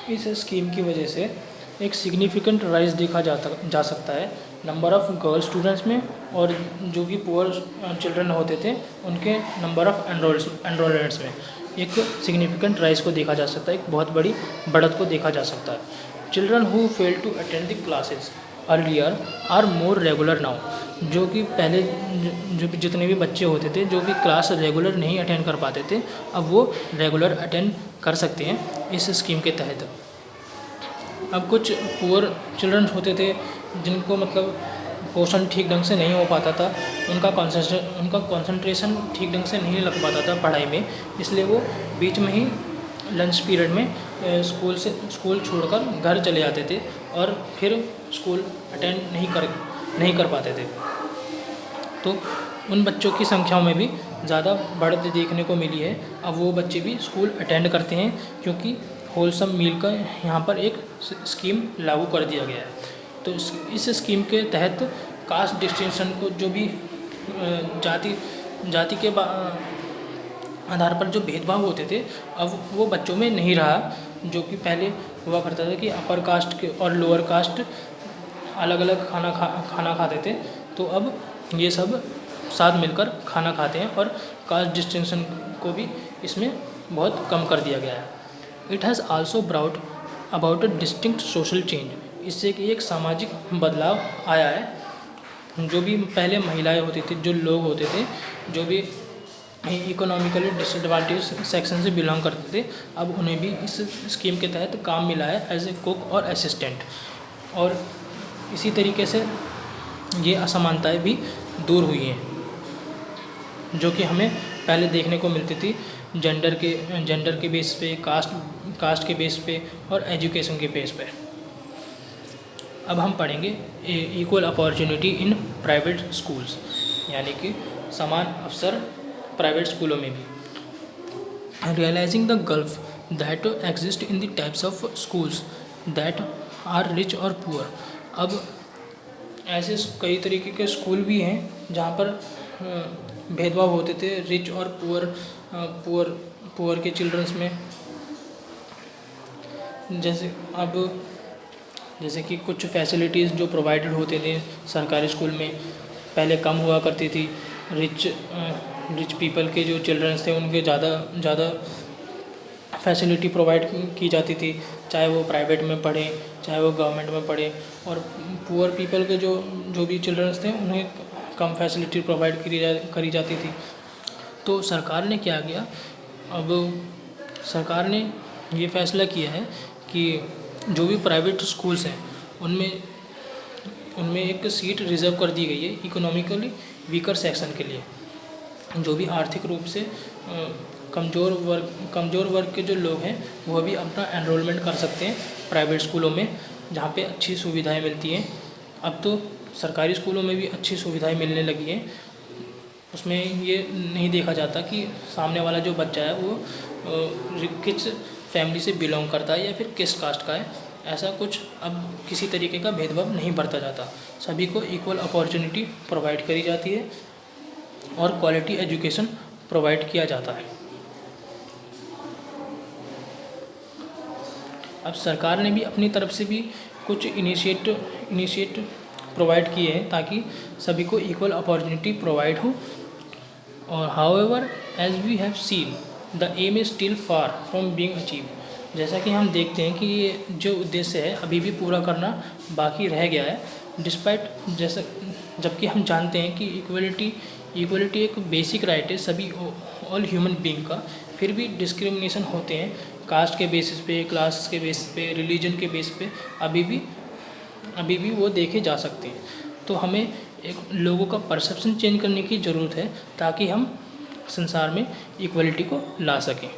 इस स्कीम की वजह से एक सिग्निफिकेंट राइज देखा जा सकता है नंबर ऑफ़ गर्ल स्टूडेंट्स में, और जो भी पुअर चिल्ड्रन होते थे उनके नंबर ऑफ़ एनरोलमेंट्स में एक सिग्निफिकेंट राइज को देखा जा सकता है, एक बहुत बड़ी बढ़त को देखा जा सकता है। Children who fail to attend the classes earlier are more regular now, जो कि पहले जो भी जितने भी बच्चे होते थे जो भी क्लास रेगुलर नहीं अटेंड कर पाते थे, अब वो रेगुलर अटेंड कर सकते हैं इस स्कीम के तहत। अब कुछ पुअर चिल्ड्रन होते थे जिनको मतलब पोषण ठीक ढंग से नहीं हो पाता था, उनका कंसंट्रेशन ठीक ढंग से नहीं लग पाता था पढ़ाई में, इसलिए वो बीच में ही लंच पीरियड में स्कूल छोड़कर घर चले जाते थे और फिर स्कूल अटेंड नहीं कर पाते थे। तो उन बच्चों की संख्याओं में भी ज़्यादा बढ़त देखने को मिली है। अब वो बच्चे भी स्कूल अटेंड करते हैं क्योंकि होलसम मील का यहाँ पर एक स्कीम लागू कर दिया गया है। तो इस स्कीम के तहत कास्ट डिस्टिंक्शन को जो भी जाति के आधार पर जो भेदभाव होते थे अब वो बच्चों में नहीं रहा, जो कि पहले हुआ करता था कि अपर कास्ट के और लोअर कास्ट अलग अलग खाना खाते थे। तो अब ये सब साथ मिलकर खाना खाते हैं और कास्ट डिस्टिंक्शन को भी इसमें बहुत कम कर दिया गया है। It has also brought about a distinct social change, इससे कि एक सामाजिक बदलाव आया है। जो भी पहले महिलाएं होती थी, जो लोग होते थे, जो भी इकोनॉमिकली डिसएडवांटेज सेक्शन से बिलोंग करते थे, अब उन्हें भी इस स्कीम के तहत काम मिला है एज ए कुक और असिस्टेंट। और इसी तरीके से ये असमानताएं भी दूर हुई हैं जो कि हमें पहले देखने को मिलती थी जेंडर के बेस पे, कास्ट के बेस पे और एजुकेशन के बेस पे। अब हम पढ़ेंगे equal opportunity in private schools, यानी कि समान अवसर प्राइवेट स्कूलों में भी। Realising the gulf that exist in the types of schools that are rich और पुअर। अब ऐसे कई तरीके के स्कूल भी हैं जहाँ पर भेदभाव होते थे रिच और पुअर के चिल्ड्रंस में। जैसे कि कुछ फैसिलिटीज़ जो प्रोवाइडेड होते थे सरकारी स्कूल में पहले कम हुआ करती थी। रिच पीपल के जो चिल्ड्रंस थे उनके ज़्यादा फैसिलिटी प्रोवाइड की जाती थी, चाहे वो प्राइवेट में पढ़ें चाहे वो गवर्नमेंट में पढ़ें। और पुअर पीपल के जो भी चिल्ड्रंस थे उन्हें कम फैसिलिटी प्रोवाइड करी जाती थी। तो सरकार ने क्या किया, अब सरकार ने ये फैसला किया है कि जो भी प्राइवेट स्कूल्स हैं उनमें एक सीट रिज़र्व कर दी गई है इकोनॉमिकली वीकर सेक्शन के लिए। जो भी आर्थिक रूप से कमज़ोर वर्ग के जो लोग हैं वह भी अपना एनरोलमेंट कर सकते हैं प्राइवेट स्कूलों में जहाँ पे अच्छी सुविधाएं मिलती हैं। अब तो सरकारी स्कूलों में भी अच्छी सुविधाएं मिलने लगी हैं। उसमें ये नहीं देखा जाता कि सामने वाला जो बच्चा है वो किस फैमिली से बिलोंग करता है या फिर किस कास्ट का है। ऐसा कुछ अब किसी तरीके का भेदभाव नहीं बरता जाता, सभी को इक्वल अपॉर्चुनिटी प्रोवाइड करी जाती है और क्वालिटी एजुकेशन प्रोवाइड किया जाता है। अब सरकार ने भी अपनी तरफ से भी कुछ इनिशिएट प्रोवाइड किए हैं ताकि सभी को इक्वल अपॉर्चुनिटी प्रोवाइड हो। और however as we have seen the aim is still far from being achieve. जैसा कि हम देखते हैं कि ये जो उद्देश्य है अभी भी पूरा करना बाकी रह गया है, डिस्पाइट जबकि हम जानते हैं कि इक्वलिटी एक बेसिक राइट है सभी ऑल ह्यूमन बीइंग का, फिर भी डिस्क्रिमिनेशन होते हैं कास्ट के बेसिस पे, क्लास के बेसिस पे, रिलीजन के बेसिस पे अभी भी वो देखे जा सकते हैं। तो हमें एक लोगों का परसेप्शन चेंज करने की ज़रूरत है ताकि हम संसार में इक्वलिटी को ला सकें।